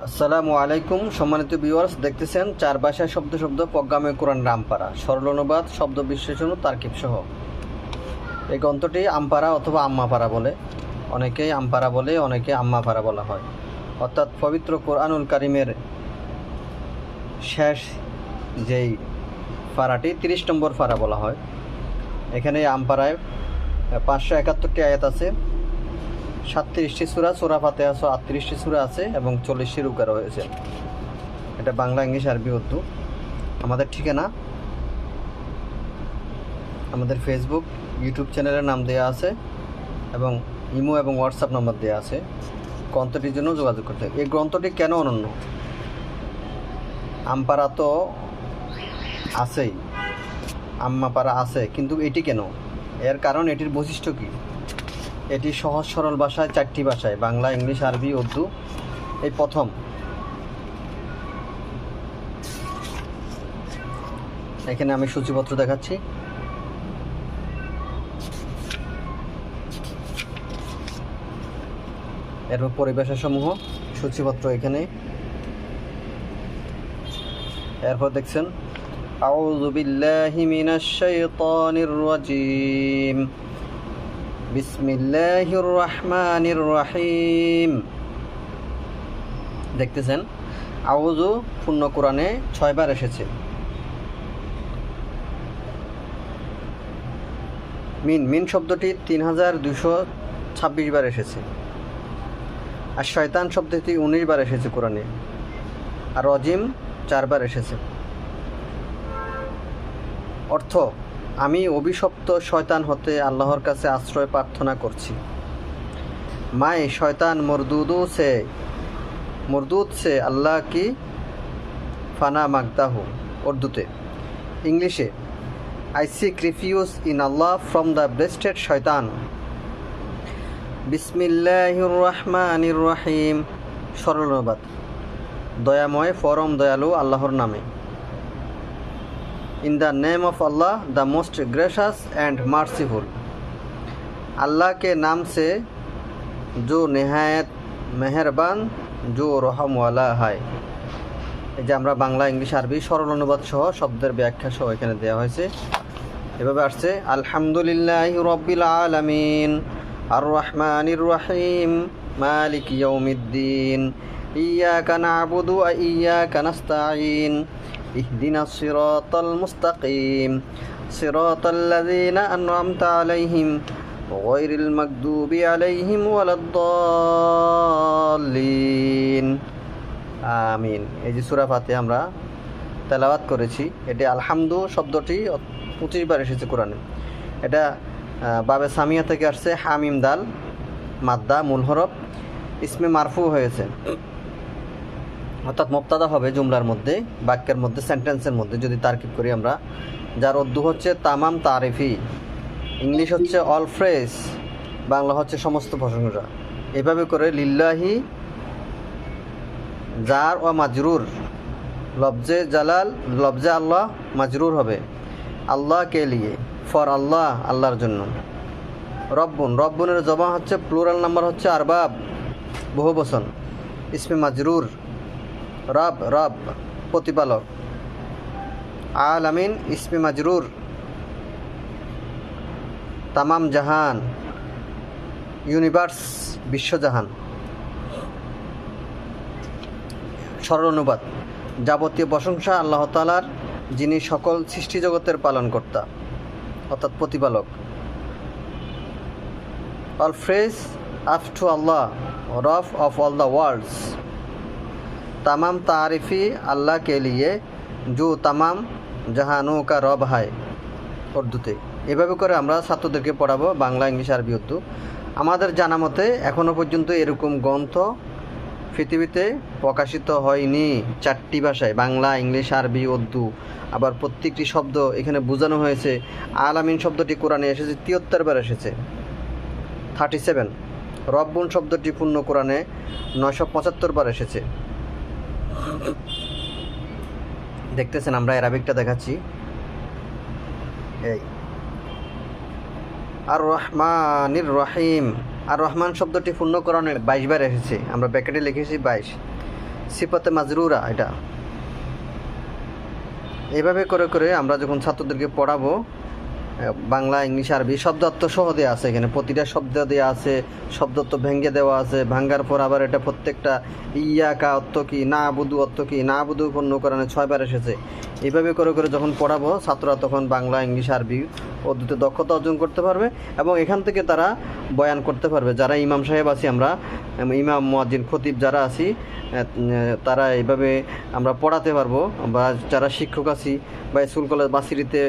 আসসালামু আলাইকুম সম্মানিত ভিউয়ার্স, দেখতেছেন চার ভাষায় শব্দ শব্দ প্রোগ্রামে কোরআন রামপারা সরল অনুবাদ শব্দ বিশ্লেষণ ও তারকিব সহ। এই গ্রন্থটি আমপারা অথবা আম্মাপারা বলে, অনেকেই আমপারা বলে, অনেকে আম্মাপারা বলা হয়। অর্থাৎ পবিত্র কোরআনুল কারিমের শেষ যেই পারাটি 30 নম্বর পারা বলা হয়। এখানে আমপারায় 571টি আয়াত আছে, 37টি সূরা ফাতিহা 38টি সূরা আছে এবং 40টি রুকু রয়েছে। এটা বাংলা, ইংলিশ, আরবি, উর্দু। আমাদের ঠিকানা আমাদের ফেসবুক, ইউটিউব চ্যানেলের নাম দেওয়া আছে এবং ইমো এবং হোয়াটসঅ্যাপ নম্বর দেওয়া আছে গ্রন্থটির জন্য যোগাযোগ করতে। এই গ্রন্থটি কেন অনন্য? আমপারা তো আছেই, আম্মাপারা আছে, কিন্তু এটি কেন? এর কারণ এটির বৈশিষ্ট্য কী? এটি সহজ সরল ভাষায় 4টি ভাষায়, বাংলা, ইংলিশ, আরবি, উর্দু, এই প্রথম। এখানে আমি সূচিপত্র দেখাচ্ছি। এরপর পরিভাষা সমূহ, সূচিপত্র এখানে। এরপর দেখছেন আউযু বিল্লাহি মিনাশ শাইতানির রাজিম, বিসমিল্লাহির রহমানির রহিম। দেখতেছেন আউযু পূর্ণ কোরআনে 6 বার এসেছে। মিন শব্দটি 3226 বার এসেছে। আর শয়তান শব্দটি 19 বার এসেছে কোরআনে। আর রজিম 4 বার এসেছে। অর্থ: আমি অভিশপ্ত শয়তান হতে আল্লাহর কাছে আশ্রয় প্রার্থনা করছি। মায় শয়তান মরদুদ সে আল্লাহ কি ফানা মাগদাহু, উর্দুতে। ইংলিশে I seek refuge in Allah from the blessed শয়তান। বিসমিল্লাহির রহমানির রহিম, সরল অনুবাদ: দয়াময় পরম দয়ালু আল্লাহর নামে। In the name of Allah the most gracious and merciful. अल्लाह के नाम से जो नेहायत मेहरबान जो रहम वाला है। এই যে আমরা বাংলা, ইংলিশ, আরবি সরল অনুবাদ সহ শব্দের ব্যাখ্যা সহ এখানে দেওয়া হয়েছে। এভাবে আসছে: আলহামদুলিল্লাহি রাব্বিল আলামিন, আর রহমানির রহিম, মালিক ইয়াউমিদ্দিন, ইয়াকা না'বুদু ওয়া ইয়াকা নাস্তাঈন, ইহদিনাস সিরাতাল মুস্তাকিম, সিরাতাল্লাযীনা আন'আমতা আলাইহিম গায়রিল মাগদুবি আলাইহিম ওয়ালাদ-দাল্লিন। আমিন। এই যে সূরা ফাতিহা আমরা তেলাওয়াত করেছি, এটি আলহামদু শব্দটি 25 বার এসেছে কোরআনে। এটা বাবে সামিয়া থেকে আসছে, হামিম দাল মাদ্দা মূল হরফ, ইসমে মারফু হয়েছে, অর্থাৎ মুবতাদা হবে জুমলার মধ্যে, বাক্যের মধ্যে, সেন্টেন্সের মধ্যে। যদি তারকিব করি আমরা, যার উর্দু হচ্ছে তামাম তারিফি, ইংলিশ হচ্ছে অল ফ্রেশ, বাংলা হচ্ছে সমস্ত প্রশংসা। এভাবে করে লিল্লাহি জার ও মাজরুর, লফজে জালাল, লফজে আল্লাহ মাজরুর হবে আল্লাহ কে লিয়ে, ফর আল্লাহ, আল্লাহর জন্য। রব্বুনের জমা হচ্ছে, প্লুরাল নাম্বার হচ্ছে আরবাব, বহুবচন, ইসমে মাজরুর, রব প্রতিপালক, আলামিন ইসমে মাজরুর, তামাম জাহান ইউনিভার্স, বিশ্বজাহান। সরল অনুবাদ: যাবতীয় প্রশংসা আল্লাহ তাআলার, যিনি সকল সৃষ্টি জগতের পালনকর্তা অর্থাৎ প্রতিপালক। অল ফ্রেজ আপ টু আল্লাহ, রব অফ অল দ্য ওয়ার্ল্ডস। तमाम तारीफ़ी अल्लाह के लिए जो तमाम জাহানু কা রব হায়, উর্দুতে। এভাবে করে আমরা ছাত্রদেরকে পড়াবো, বাংলা, ইংলিশ, আরবি, উর্দু। আমাদের জানা মতে এখনও পর্যন্ত এরকম গ্রন্থ পৃথিবীতে প্রকাশিত হয়নি 4টি ভাষায়, বাংলা, ইংলিশ, আরবি, উর্দু। আবার প্রত্যেকটি শব্দ এখানে বোঝানো হয়েছে। আলামিন শব্দটি কোরআনে এসেছে 73 বার এসেছে, 37। রব্বুন শব্দটি পূর্ণ কোরআনে 975 বার এসেছে। দেখতেছেন আমরা অ্যারাবিকটা দেখাচ্ছি। এই আর রহমানির রহিম, আর রহমান শব্দটি পূর্ণ কোরআনে 22 বার এসেছে, আমরা ব্র্যাকেটে লিখেছি 22। সিফাতে মাজরুরা এটা। এইভাবে করে করে আমরা যখন ছাত্রদেরকে পড়াবো, বাংলা, ইংলিশ, আরবি শব্দার্থ সহ দেওয়া আছে এখানে, প্রতিটা শব্দ দেওয়া আছে, শব্দার্থ ভেঙে দেওয়া আছে, ভাঙ্গার পর আবার এটা প্রত্যেকটা ইয়াকা অর্থ কী, না আবুদু অর্থ কী, না আবুদু পণ্য কোরআনে 6 বার এসেছে। এইভাবে করে করে যখন পড়াবো ছাত্ররা তখন বাংলা, ইংলিশ, আরবি পদ্ধতিতে দক্ষতা অর্জন করতে পারবে এবং এখান থেকে তারা বয়ান করতে পারবে। যারা ইমাম সাহেব আছি আমরা, ইমাম, মুয়াজ্জিন, খতিব যারা আছি, তারা এইভাবে আমরা পড়াতে পারবো, বা যারা শিক্ষক আছি বা স্কুল কলেজ বাসিরিতে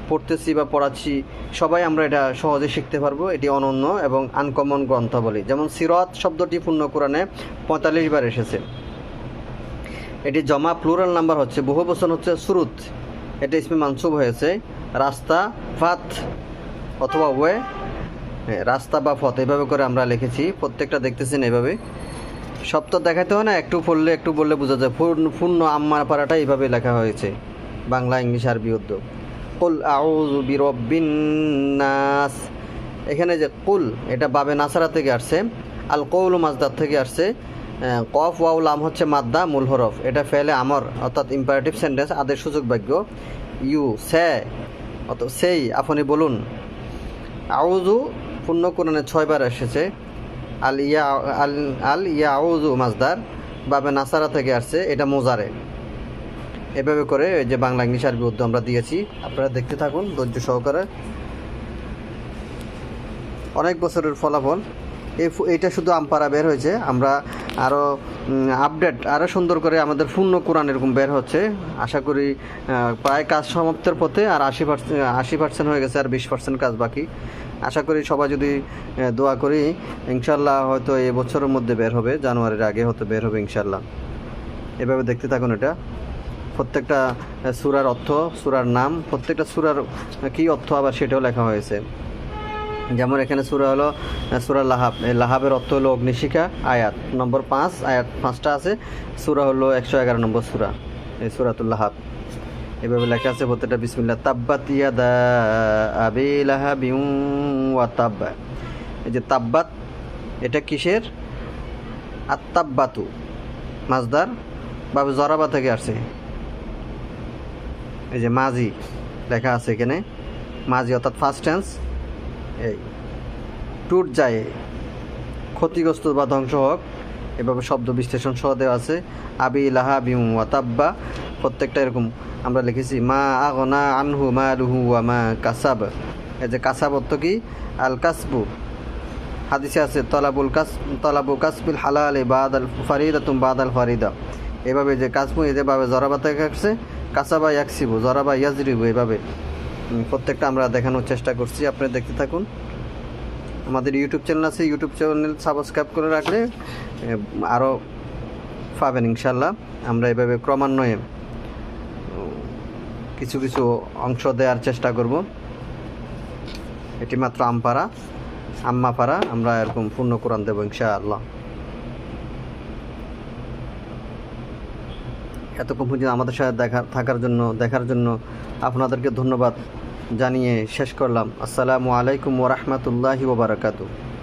পড়তেছি বা পড়াচ্ছি, সবাই আমরা এটা সহজে শিখতে পারবো। এটি অনন্য এবং আনকমন গ্রন্থাবলী। যেমন সিরাত শব্দটি পূর্ণ কোরআনে 45 বার এসেছে। এটি জমা প্লুরাল নাম্বার হচ্ছে, বহু বচন হচ্ছে সুরুত, এটা ইসমে মানসুব হয়েছে। রাস্তা, ফাত অথবা ওয়ে, রাস্তা বা ফত, এইভাবে করে আমরা লিখেছি। প্রত্যেকটা দেখতেছেন এইভাবে। সব তো দেখাতে হয় না, একটু পড়লে একটু বললে বোঝা যায়। পূর্ণ আম্মার পাড়াটা এইভাবে লেখা হয়েছে, বাংলা, ইংলিশ, আরবি, উর্দু। কুল আউযু বিরব্বিন নাস, এখানে যে কুল, এটা বাবে নাসারা থেকে আসছে। আল কৌলু মাজদার থেকে আসছে। কফ ওয়াউ লাম হচ্ছে মাদ্দা, মূল হরফ। এটা ফেলে আমর অর্থাৎ ইম্পারেটিভ সেন্টেন্স, আদেশ সূচক বাক্য। ইউ সে অর্থাৎ সেই, আপনি বলুন। আউযু পূর্ণ কোরআনে 6 বার এসেছে। আল ইয়া আউযু মাজদার, বাবে নাসারা থেকে আসছে, এটা মোজারে। এভাবে করে যে বাংলা, ইংলিশ, আরবি, উর্দু আমরা দিয়েছি। আপনারা দেখতে থাকুন ধৈর্য সহকারে। অনেক বছরের ফলাফল। এইটা শুধু আমপারা বের হয়েছে। আমরা আরও আপডেট, আরও সুন্দর করে আমাদের পূর্ণ কোরআন এরকম বের হচ্ছে। আশা করি প্রায় কাজ সমাপ্তের পথে, আর 80% হয়ে গেছে, আর 20% কাজ বাকি। আশা করি সবাই যদি দোয়া করি, ইনশাল্লাহ হয়তো এই বছরের মধ্যে বের হবে, জানুয়ারির আগে হয়তো বের হবে ইনশাল্লাহ। এভাবে দেখতে থাকুন। এটা প্রত্যেকটা সূরার অর্থ, সূরার নাম, প্রত্যেকটা সূরার কী অর্থ আবার সেটাও লেখা হয়েছে। যেমন এখানে সূরা হলো সূরা লাহাব। এই লাহাবের অর্থ হলো অগ্নিশিখা। আয়াত নম্বর 5, আয়াত 5টা আছে। সূরা হলো 111 নম্বর সূরা, এই সূরাতুল লাহাব। এভাবে লেখা আছে প্রত্যেকটা। বিসমিল্লাহ। তাব্বাত ইয়াদা আবি লাহাবিন ওয়া তাব্বা। এই যে তাব্বাত, এটা কিসের? আত্তাব্বাতু মাজদার, বাবে জরাবা থেকে আসছে। এই যে মাজি লেখা আছে এখানে, মাজি অর্থাৎ ফার্স্ট টেন্স। এই টুট যায়, ক্ষতিগ্রস্ত বা ধ্বংস হোক, এভাবে শব্দ বিশ্লেষণ সহ দেওয়া আছে। আবি লাহাবিন ওয়া তাব্বা, প্রত্যেকটা এরকম আমরা লিখেছি। মা আগনা আনহু মালুহু ওয়া মা কাসাব। এই যে কাসাব অর্থ কি? আল কাসবু। হাদিসে আছে তলাবু কাসবিল হালালি বাদাল ফারিদাতুম বাদাল ফারিদা। এভাবে যে কাসবু, এই যেভাবে জরাবা থেকে আসছে, কাসাবা ইয়াকসিবু, জরাবা ইয়াজরিবু। এভাবে প্রত্যেকটা আমরা দেখানোর চেষ্টা করছি। আপনারা দেখতে থাকুন। আমাদের ইউটিউব চ্যানেল আছে, ইউটিউব চ্যানেল সাবস্ক্রাইব করে রাখলে আরও পাবেন ইনশাল্লাহ। আমরা এভাবে ক্রমান্বয়ে কিছু কিছু অংশ দেওয়ার চেষ্টা করব। এটি মাত্র আম্মা পারা, আমরা এরকম পূর্ণ কোরআন দেবো ইনশাআল্লাহ। এতক্ষণ পর্যন্ত আমাদের সাথে দেখার জন্য আপনাদেরকে ধন্যবাদ জানিয়ে শেষ করলাম। আসসালামু আলাইকুম ওয়া রাহমাতুল্লাহি ওয়া বারাকাতুহু।